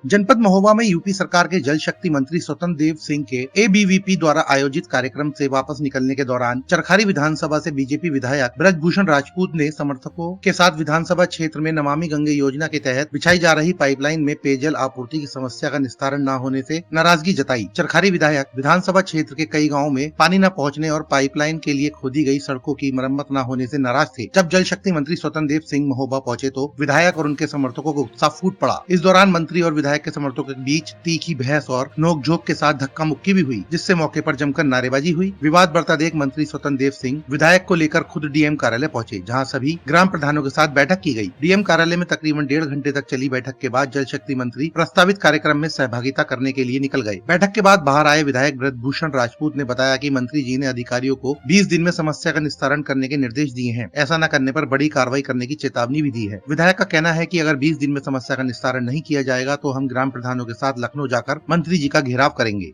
जनपद महोबा में यूपी सरकार के जल शक्ति मंत्री स्वतंत्र देव सिंह के एबीवीपी द्वारा आयोजित कार्यक्रम से वापस निकलने के दौरान चरखारी विधानसभा से बीजेपी विधायक ब्रजभूषण राजपूत ने समर्थकों के साथ विधानसभा क्षेत्र में नमामि गंगे योजना के तहत बिछाई जा रही पाइपलाइन में पेयजल आपूर्ति की समस्या का निस्तारण न होने से नाराजगी जताई। चरखारी विधायक विधानसभा क्षेत्र के कई गाँव में पानी न पहुँचने और पाइपलाइन के लिए खोदी गई सड़कों की मरम्मत न होने से नाराज थे। जब जल शक्ति मंत्री स्वतंत्र देव सिंह महोबा पहुँचे तो विधायक और उनके समर्थकों को उत्साह फूट पड़ा। इस दौरान मंत्री और विधायक के समर्थकों के बीच तीखी बहस और नोकझोंक के साथ धक्का मुक्की भी हुई, जिससे मौके पर जमकर नारेबाजी हुई। विवाद बढ़ता देख मंत्री स्वतंत्र देव सिंह विधायक को लेकर खुद डीएम कार्यालय पहुंचे, जहां सभी ग्राम प्रधानों के साथ बैठक की गई। डीएम कार्यालय में तकरीबन 1.5 घंटे तक चली बैठक के बाद जल शक्ति मंत्री प्रस्तावित कार्यक्रम में सहभागिता करने के लिए निकल गए। बैठक के बाद बाहर आए विधायक ब्रजभूषण राजपूत ने बताया कि मंत्री जी ने अधिकारियों को 20 दिन में समस्या का निस्तारण करने के निर्देश दिए हैं। ऐसा न करने पर बड़ी कार्रवाई करने की चेतावनी भी दी है। विधायक का कहना है कि अगर 20 दिन में समस्या का निस्तारण नहीं किया जाएगा तो हम ग्राम प्रधानों के साथ लखनऊ जाकर मंत्री जी का घेराव करेंगे।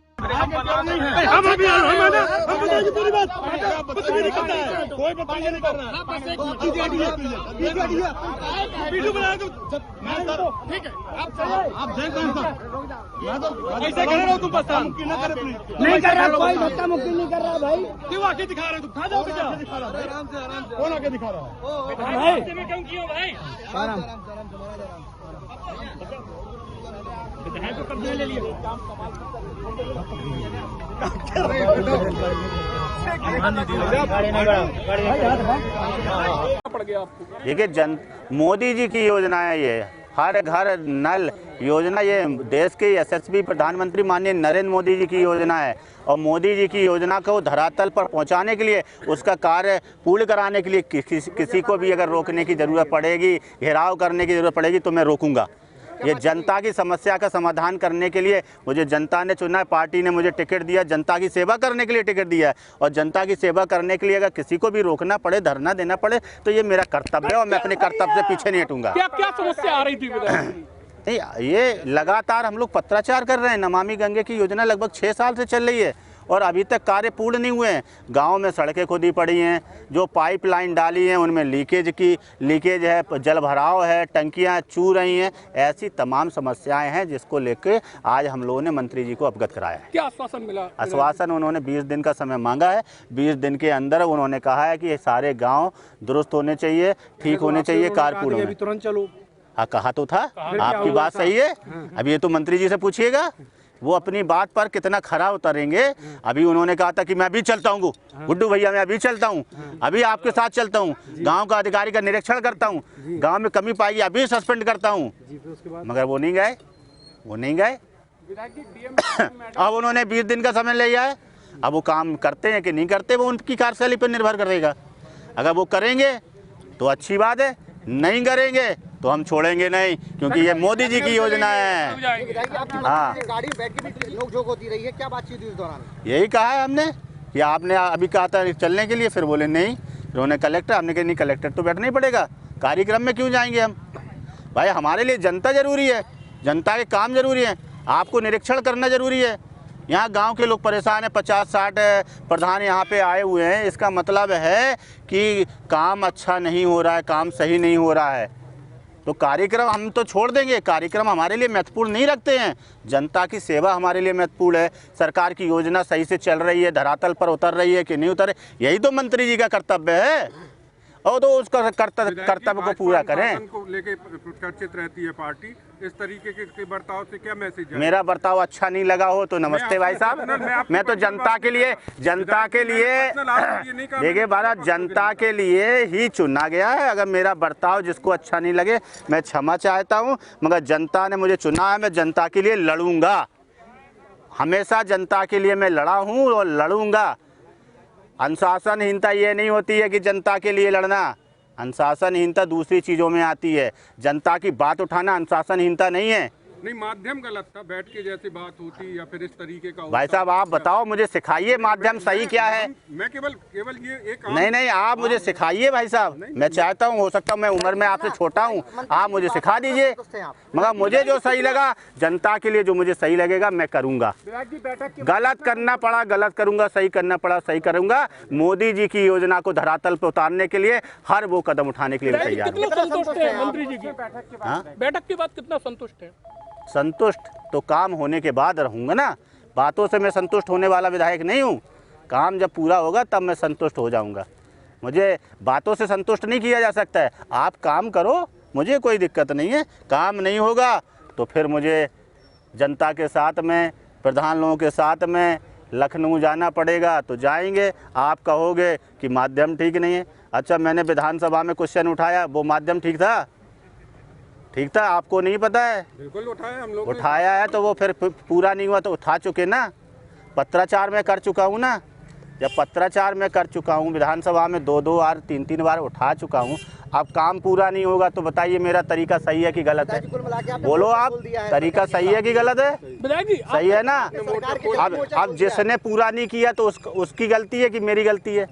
नहीं कर रहा, कोई धक्का मुक्की नहीं कर रहा भाई। क्यों आके दिखा रहे हो? तुम खा जाओगे क्या? कौन आके दिखा रहा है? क्यों किया भाई? तो कब्जे ले लिया। देखिए मोदी जी की योजना है ये, हर घर नल योजना, ये देश के यशस्वी प्रधानमंत्री माननीय नरेंद्र मोदी जी की योजना है। और मोदी जी की योजना को धरातल पर पहुंचाने के लिए, उसका कार्य पूर्ण कराने के लिए किसी को भी अगर रोकने की ज़रूरत पड़ेगी, घेराव करने की ज़रूरत पड़ेगी तो मैं रोकूंगा। ये जनता की समस्या का समाधान करने के लिए मुझे जनता ने चुना है, पार्टी ने मुझे टिकट दिया, जनता की सेवा करने के लिए टिकट दिया है। और जनता की सेवा करने के लिए अगर किसी को भी रोकना पड़े, धरना देना पड़े तो ये मेरा कर्तव्य है और मैं अपने कर्तव्य से पीछे नहीं हटूंगा। क्या समस्या आ रही थी? नहीं, ये लगातार हम लोग पत्राचार कर रहे हैं। नमामि गंगे की योजना लगभग 6 साल से चल रही है और अभी तक कार्य पूर्ण नहीं हुए हैं। गांव में सड़कें खोदी पड़ी हैं, जो पाइपलाइन डाली हैं उनमें लीकेज है, जल भराव है, टंकियां चू रही हैं। ऐसी तमाम समस्याएं हैं जिसको लेकर आज हम लोगों ने मंत्री जी को अवगत कराया है। क्या आश्वासन मिला? आश्वासन उन्होंने 20 दिन का समय मांगा है। 20 दिन के अंदर उन्होंने कहा है कि ये सारे गाँव दुरुस्त होने चाहिए, ठीक होने चाहिए, कार्य पूर्ण होने। तुरंत चलो। हाँ, कहा तो था। आपकी बात सही है। अब ये तो मंत्री जी से पूछिएगा, वो अपनी बात पर कितना खरा उतरेंगे। अभी उन्होंने कहा था कि मैं अभी चलता हूँ गुड्डू भैया, मैं अभी चलता हूँ, अभी आपके साथ चलता हूँ, गांव का अधिकारी का निरीक्षण करता हूँ, गांव में कमी पाएगी अभी सस्पेंड करता हूँ, मगर वो नहीं गए। अब उन्होंने 20 दिन का समय लिया है। अब वो काम करते हैं कि नहीं करते, वो उनकी कार्यशैली पर निर्भर करेगा। अगर वो करेंगे तो अच्छी बात है, नहीं करेंगे तो हम छोड़ेंगे नहीं, क्योंकि ये मोदी जी की योजना है। हाँ, गाड़ी में बैठ के भी नोक-झोंक होती रही है, क्या बातचीत हुई इस दौरान? यही कहा है हमने कि आपने अभी कहा था चलने के लिए, फिर बोले नहीं, उन्होंने कलेक्टर, हमने कहा नहीं कलेक्टर तो बैठना ही पड़ेगा, कार्यक्रम में क्यों जाएंगे हम? भाई हमारे लिए जनता जरूरी है, जनता के काम जरूरी है, आपको निरीक्षण करना जरूरी है। यहाँ गांव के लोग परेशान हैं, 50-60 प्रधान यहाँ पे आए हुए हैं। इसका मतलब है कि काम अच्छा नहीं हो रहा है, काम सही नहीं हो रहा है। तो कार्यक्रम हम तो छोड़ देंगे, कार्यक्रम हमारे लिए महत्वपूर्ण नहीं रखते हैं। जनता की सेवा हमारे लिए महत्वपूर्ण है। सरकार की योजना सही से चल रही है, धरातल पर उतर रही है कि नहीं उतर, यही तो मंत्री जी का कर्तव्य है। और तो उसका कर्तव्य को पूरा करें। को लेके चर्चित रहती है पार्टी, इस तरीके के बर्ताव से क्या मैसेज है? मेरा बर्ताव अच्छा नहीं लगा हो तो नमस्ते भाई साहब, मैं तो जनता के लिए देखिए भारत जनता के लिए ही चुना गया है। अगर मेरा बर्ताव जिसको अच्छा नहीं लगे मैं क्षमा चाहता हूँ, मगर जनता ने मुझे चुना है, मैं जनता के लिए लड़ूंगा। हमेशा जनता के लिए मैं लड़ा हूँ और लड़ूंगा। अनुशासनहीनता ये नहीं होती है कि जनता के लिए लड़ना, अनुशासनहीनता दूसरी चीज़ों में आती है। जनता की बात उठाना अनुशासनहीनता नहीं है। नहीं, माध्यम गलत था, बैठ के जैसी बात होती या फिर इस तरीके का। भाई साहब आप बताओ, मुझे सिखाइए माध्यम सही क्या है। मैं केवल ये एक नहीं, आप मुझे सिखाइए भाई साहब। मैं चाहता हूँ, हो सकता है मैं उम्र में आपसे छोटा हूँ, आप मुझे सिखा दीजिए, मगर मुझे जो सही लगा, जनता के लिए जो मुझे सही लगेगा मैं करूँगा। गलत करना पड़ा गलत करूँगा, सही करना पड़ा सही करूँगा। मोदी जी की योजना को धरातल पर उतारने के लिए हर वो कदम उठाने के लिए तैयार हूँ। मंत्री जी की बैठक के बाद कितना संतुष्ट है? संतुष्ट तो काम होने के बाद रहूँगा ना। बातों से मैं संतुष्ट होने वाला विधायक नहीं हूँ। काम जब पूरा होगा तब मैं संतुष्ट हो जाऊँगा। मुझे बातों से संतुष्ट नहीं किया जा सकता है। आप काम करो, मुझे कोई दिक्कत नहीं है। काम नहीं होगा तो फिर मुझे जनता के साथ में, प्रधान लोगों के साथ में लखनऊ जाना पड़ेगा तो जाएंगे। आप कहोगे कि माध्यम ठीक नहीं है। अच्छा, मैंने विधानसभा में क्वेश्चन उठाया, वो माध्यम ठीक था? ठीक था, आपको नहीं पता है? बिल्कुल उठाया हम लोग, उठाया है तो वो फिर पूरा नहीं हुआ तो उठा चुके ना। पत्राचार मैं कर चुका हूँ ना। जब पत्राचार मैं कर चुका हूँ, विधानसभा में 2-2 बार 3-3 बार उठा चुका हूँ। अब काम पूरा नहीं होगा तो बताइए मेरा तरीका सही है कि गलत है? बोलो आप, तरीका सही है कि गलत है? सही है ना। अब जिसने पूरा नहीं किया तो उसकी गलती है कि मेरी गलती है?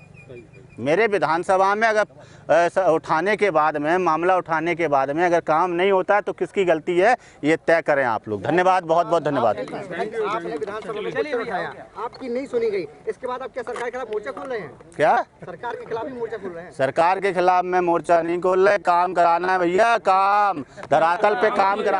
मेरे विधानसभा में अगर उठाने के बाद में, मामला उठाने के बाद में अगर काम नहीं होता है तो किसकी गलती है, ये तय करें आप लोग। धन्यवाद, बहुत बहुत धन्यवाद। आपने विधानसभा में क्वेश्चन उठाया, आपकी नहीं सुनी गई, इसके बाद आप क्या सरकार के खिलाफ मोर्चा खोल रहे हैं? क्या सरकार के खिलाफ ही मोर्चा खोल रहे हैं? सरकार के खिलाफ मैं मोर्चा नहीं खोल रहा। काम कराना है भैया, काम धरातल पे काम करा।